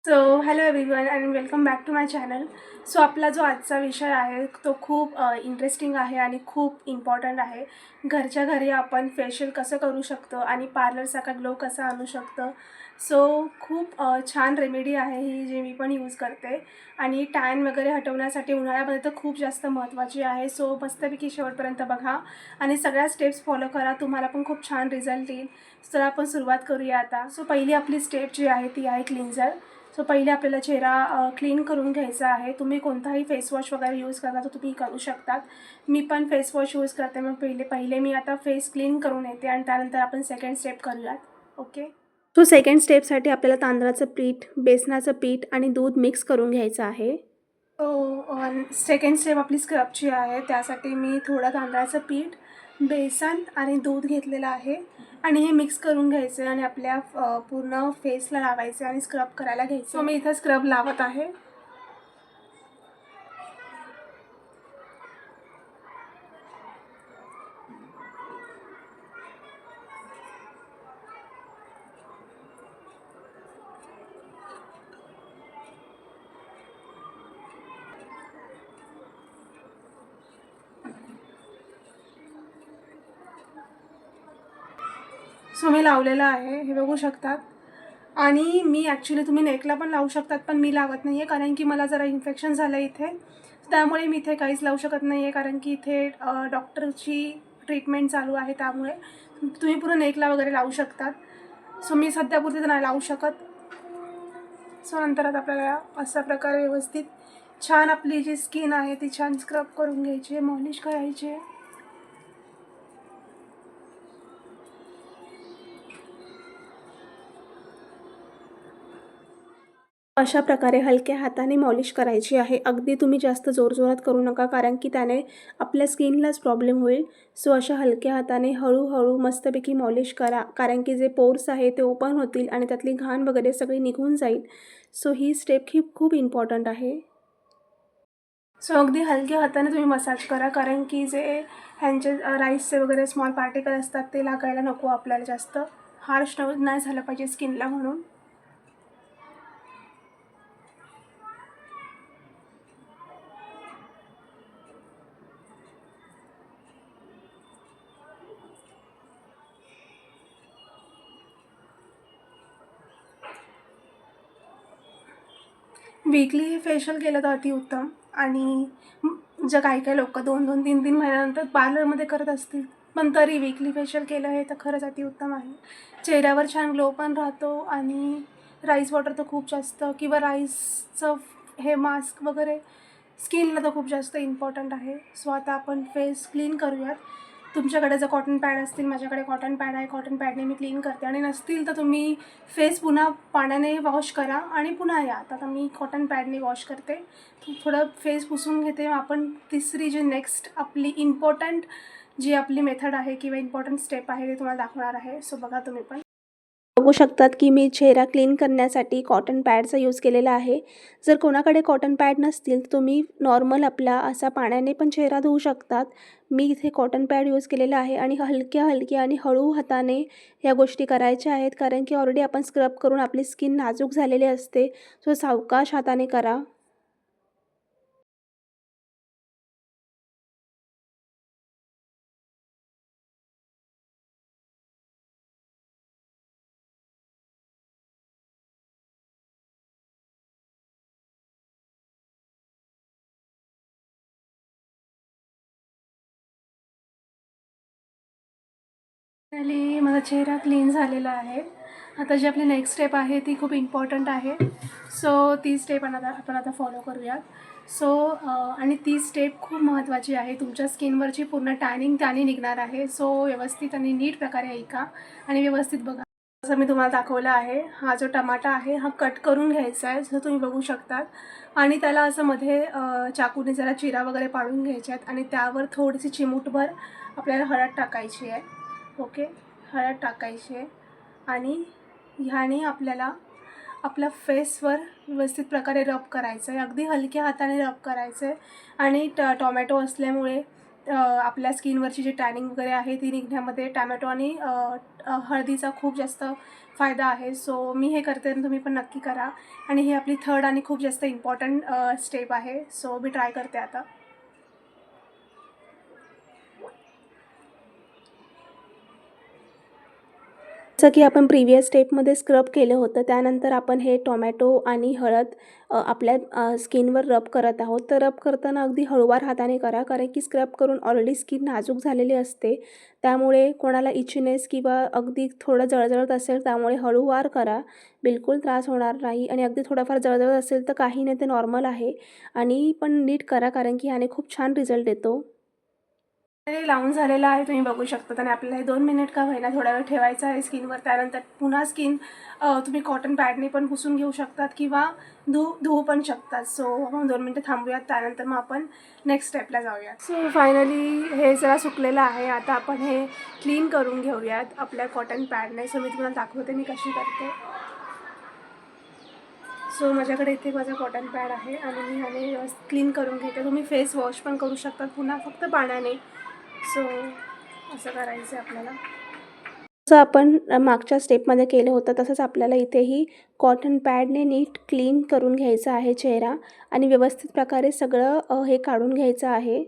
So hello everyone and welcome back to my channel. So आपला जो आजचा विषय आहे तो खूप इंटरेस्टिंग आहे आणि खूप इम्पॉर्टंट आहे. घरच्या घरी आपण फेशियल कसं करू शकतो आणि पार्लरसारखा ग्लो कसा आणू शकतो. सो खूप छान रेमेडी आहे ही, जी मी पण यूज करते आणि टॅन वगैरे हटवण्यासाठी उन्हाळ्यामध्ये तर खूप जास्त महत्त्वाची आहे. सो मस्तपैकी शेवटपर्यंत बघा आणि सगळ्या स्टेप्स फॉलो करा, तुम्हाला पण खूप छान रिझल्ट येईल. तर आपण सुरुवात करूया आता. सो पहिली आपली स्टेप जी आहे ती आहे क्लिन्झर. सो पहिले आपल्याला चेहरा क्लीन करून घ्यायचा आहे. तुम्ही कोणताही फेसवॉश वगैरे यूज करता तर तुम्ही करू शकतात. मी पण फेसवॉश यूज करते. मग पहिले मी आता फेस क्लीन करून येते आणि त्यानंतर आपण सेकंड स्टेप करूयात. ओके. सो सेकंड स्टेपसाठी आपल्याला तांदळाचं पीठ, बेसनाचं पीठ आणि दूध मिक्स करून घ्यायचं आहे. सेकंड स्टेप आपली स्क्रबची आहे. त्यासाठी मी थोडं तांदळाचं पीठ, बेसन आणि दूध घेतलेलं आहे आणि हे मिक्स करून घ्यायचं आणि आपल्या पूर्ण फेसला लावायचं आणि स्क्रब करायला घ्यायचं. सो मी इथं स्क्रब लावत आहे. सो मी लावलेलं आहे, हे बघू शकतात. आणि मी ॲक्च्युली तुम्ही नेकला पण लावू शकतात, पण मी लावत नाही आहे कारण की मला जरा इन्फेक्शन झालं इथे. त्यामुळे मी इथे काहीच लावू शकत नाही आहे कारण की इथे डॉक्टरची ट्रीटमेंट चालू आहे. त्यामुळे तुम्ही पूर्ण नेकला वगैरे लावू शकतात. सो मी सध्यापुरते तर नाही लावू शकत. सो नंतर आता आपल्याला अशा प्रकारे व्यवस्थित छान आपली जी स्किन आहे ती छान स्क्रब करून घ्यायची आहे, मॉलिश करायची आहे. अशा प्रकारे हलक्या हाताने मॉलिश करायची आहे. अगदी तुम्ही जास्त जोरजोरात करू नका कारण की त्याने आपल्या स्किनलाच प्रॉब्लेम होईल. सो अशा हलक्या हाताने हळूहळू मस्तपैकी मॉलिश करा कारण की जे पोर्स आहे ते ओपन होतील आणि त्यातली घाण वगैरे सगळी निघून जाईल. सो ही स्टेप खूप इम्पॉर्टंट आहे. सो अगदी हलक्या हाताने तुम्ही मसाज करा कारण की जे ह्यांचे राईसचे वगैरे स्मॉल पार्टिकल असतात ते लागायला नको आपल्याला, जास्त हार्श नाही झालं पाहिजे स्किनला म्हणून. वीकली हे फेशियल केलं तर अतिउत्तम. आणि जर काही लोकं 2-2, 3-3 महिन्यानंतर पार्लरमध्ये करत असतील, पण तरी वीकली फेशियल केलं हे तर खरंच अतिउत्तम आहे. चेहऱ्यावर छान ग्लो पण राहतो आणि राईस वॉटर तर खूप जास्त, किंवा राईसचं हे मास्क वगैरे स्किनला तर खूप जास्त इम्पॉर्टंट आहे. सो आता आपण फेस क्लीन करूयात. तुमच्याकडे जर कॉटन पॅड असतील, माझ्याकडे कॉटन पॅड आहे, कॉटन पॅडने मी क्लीन करते. आणि नसतील तर तुम्ही फेस पुन्हा पाण्याने वॉश करा आणि पुन्हा या. आता मी कॉटन पॅडने वॉश करते, थोडं फेस पुसून घेते. आपण तिसरी जी नेक्स्ट आपली इम्पॉर्टंट जी आपली मेथड आहे किंवा इम्पॉर्टंट स्टेप आहे ते तुम्हाला दाखवणार आहे. सो बघा तुम्ही पण. बघू शकतात की मी चेहरा क्लीन करण्यासाठी कॉटन पॅडचा यूज केलेला आहे. जर कोणाकडे कॉटन पॅड नसतील तर तुम्ही नॉर्मल आपला असा पाण्याने पण चेहरा धुवू शकतात. मी इथे कॉटन पॅड यूज केलेला आहे आणि हलक्या आणि हळू हाताने ह्या गोष्टी करायच्या आहेत कारण की ऑलरेडी आपण स्क्रब करून आपली स्किन नाजूक झालेली असते. सो सावकाश हाताने करा. फायनली माझा चेहरा क्लीन झालेला आहे. आता जी आपली नेक्स्ट स्टेप आहे ती खूप इम्पॉर्टंट आहे. सो ती स्टेप आपण आता फॉलो करूयात. सो आणि ती स्टेप खूप महत्त्वाची आहे. तुमच्या स्किनवरची पूर्ण टॅनिंग त्याने निघणार आहे. सो व्यवस्थित आणि नीट प्रकारे ऐका आणि व्यवस्थित बघा. जसं मी तुम्हाला दाखवलं आहे, हा जो टमाटा आहे हा कट करून घ्यायचा आहे, जसं तुम्ही बघू शकतात. आणि त्याला असं मध्ये चाकूने जरा चिरा वगैरे पाडून घ्यायच्या आहेत आणि त्यावर थोडीशी चिमूटभर आपल्याला हळद टाकायची आहे. ओके, हळद टाकायची आहे आणि ह्याने आपल्याला आपल्या फेसवर व्यवस्थित प्रकारे रब करायचं आहे. अगदी हलक्या हाताने रब करायचं आहे. आणि टॉमॅटो असल्यामुळे आपल्या स्किनवरची जी टॅनिंग वगैरे आहे ती निघण्यामध्ये टॅमॅटो आणि हळदीचा खूप जास्त फायदा आहे. सो मी हे करते आणि तुम्ही पण नक्की करा. आणि ही आपली थर्ड आणि खूप जास्त इम्पॉर्टंट स्टेप आहे. सो मी ट्राय करते आता. जसं की आपण प्रिव्हियस स्टेपमध्ये स्क्रब केलं होतं, त्यानंतर आपण हे टोमॅटो आणि हळद आपल्या स्किनवर रब करत आहोत. तर रब करताना अगदी हळूवार हाताने करा, कारण की स्क्रब करून ऑलरेडी स्किन नाजूक झालेली असते. त्यामुळे कोणाला इचीनेस किंवा अगदी थोडं जळजळत असेल त्यामुळे हळूवार करा, बिलकुल त्रास होणार नाही. आणि अगदी थोडाफार जळजळत असेल तर काही नाही, ते नॉर्मल आहे. आणि पण नीट करा, कारण की ह्याने खूप छान रिझल्ट येतो. हे लावून झालेलं आहे, तुम्ही बघू शकता. आणि आपल्याला हे 2 मिनिट का होईना थोडा वेळ ठेवायचं आहे स्किनवर. त्यानंतर पुन्हा स्किन तुम्ही कॉटन पॅडने पण पुसून घेऊ शकतात किंवा धुवू पण शकतात. सो आपण 2 मिनिटं थांबूयात, त्यानंतर मग आपण नेक्स्ट स्टेपला जाऊयात. सो फायनली हे जरा सुकलेलं आहे. आता आपण हे क्लीन करून घेऊयात आपल्या कॉटन पॅडने. सो मी तुम्हाला दाखवते मी कशी करते. सो माझ्याकडे इथे माझा कॉटन पॅड आहे आणि मी ह्याने क्लीन करून घेते. तुम्ही फेस वॉश पण करू शकता पुन्हा फक्त पाण्याने. सो असं करायचं आहे आपल्याला. जसं आपण मागच्या स्टेपमध्ये केलं होतं तसंच आपल्याला इथेही कॉटन पॅडने नीट क्लीन करून घ्यायचा आहे चेहरा आणि व्यवस्थित प्रकारे सगळं हे काढून घ्यायचं आहे.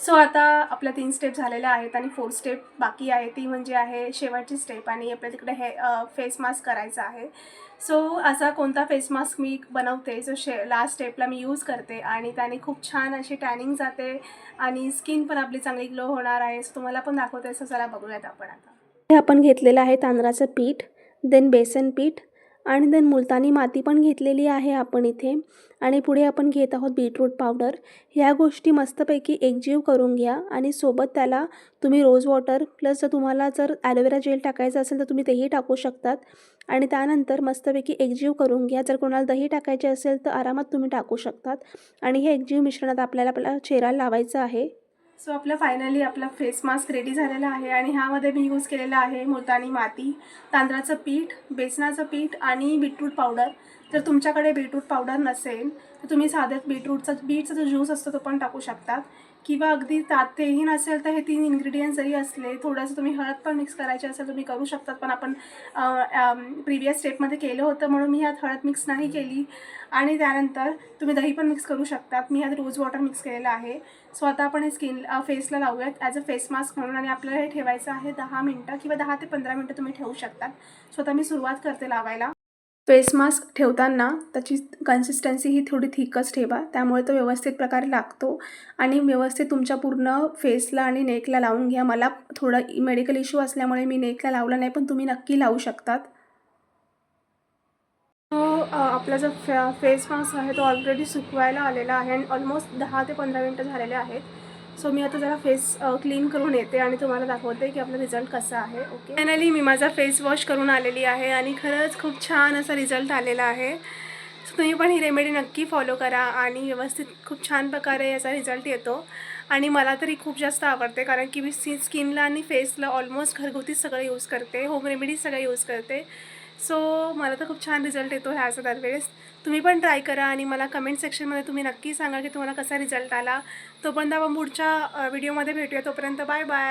सो आता आपल्या 3 स्टेप झालेल्या आहेत आणि 4th स्टेप बाकी आहे. ती म्हणजे आहे शेवटची स्टेप आणि आपल्या तिकडे हे फेस मास्क करायचा आहे. सो असा कोणता फेस मास्क मी बनवते जो लास्ट स्टेपला मी यूज करते आणि त्याने खूप छान अशी टॅनिंग जाते आणि स्किन पण आपली चांगली ग्लो होणार आहे. सो तुम्हाला पण दाखवते. सो चला बघूयात आपण आता. हे आपण घेतलेलं आहे तांदळाचं पीठ, देन बेसन पीठ आणि देन मुलतानी माती पण घेतलेली आहे आपण इथे. आणि पुढे आपण घेत आहोत बीटरूट पावडर. ह्या गोष्टी मस्तपैकी एकजीव करून घ्या आणि सोबत त्याला तुम्ही रोज वॉटर प्लस जर ॲलोवेरा जेल टाकायचं असेल तर तुम्ही तेही टाकू शकतात. आणि त्यानंतर मस्तपैकी एकजीव करून घ्या. जर कोणाला दही टाकायचे असेल तर आरामात तुम्ही टाकू शकतात. आणि हे एकजीव मिश्रणात आपल्याला आपल्या चेहऱ्याला लावायचं आहे. सो फायनली आपला फेस मास्क रेडी झालेला आहे आणि ह्यामध्ये मी यूज केलेला आहे मुलतानी माती, तांदळाचं पीठ, बेसनाचं पीठ आणि बीटरूट पावडर. जर तुमच्याकडे बीटरूट पावडर नसेल तर तुम्ही साध्या बीटचा जो ज्यूस असतो तो पण टाकू शकतात किंवा अगदी तेही नसेल तर हे 3 इन्ग्रेडियंट्स जरी असले, थोडंसं तुम्ही हळद पण मिक्स करायची असेल तुम्ही करू शकतात. पण आपण प्रिव्हियस स्टेपमध्ये केलं होतं म्हणून मी ह्यात हळद मिक्स नाही केली. आणि त्यानंतर तुम्ही दही पण मिक्स करू शकतात. मी ह्यात रोज वॉटर मिक्स केलेलं आहे. सो आता आपण हे फेसला लावूयात ॲज अ फेस मास्क म्हणून. आणि आपल्याला हे ठेवायचं आहे 10 मिनटं किंवा 10 ते 15 मिनटं तुम्ही ठेवू शकतात. सो आता मी सुरुवात करते लावायला. फेस मास्क ठेवताना त्याची कन्सिस्टन्सी ही थोडी थिकच ठेवा, त्यामुळे तो व्यवस्थित प्रकारे लागतो आणि व्यवस्थित तुमच्या पूर्ण फेसला आणि नेकला लावून घ्या. मला थोडा मेडिकल इश्यू असल्यामुळे मी नेकला लावला नाही, पण तुम्ही नक्की लावू शकतात. आपला जो फेस मास्क आहे तो ऑलरेडी सुकवायला आलेला आहे आणि ऑलमोस्ट 10 ते 15 मिनटं झालेले आहेत. सो मी आता जरा फेस क्लीन करून येते आणि तुम्हाला दाखवते की आपला रिझल्ट कसा आहे. ओके, फायनली मी माझा फेस वॉश करून आलेली आहे आणि खरंच खूप छान असा रिझल्ट आलेला आहे. सो तुम्ही पण ही रेमेडी नक्की फॉलो करा आणि व्यवस्थित खूप छान प्रकारे याचा रिझल्ट येतो. आणि मला तरी खूप जास्त आवडते, कारण की मी स्किनला आणि फेसला ऑलमोस्ट घरगुतीच सगळं यूज करते, होम रेमेडीज सगळं यूज करते. सो मला तर खूप छान रिझल्ट येतो ह्याचा दरवेळेस. तुम्ही पण ट्राय करा आणि मला कमेंट सेक्शनमध्ये तुम्ही नक्की सांगा की तुम्हाला कसा रिझल्ट आला. तोपर्यंत आपण पुढच्या व्हिडिओमध्ये भेटूया. तोपर्यंत बाय बाय.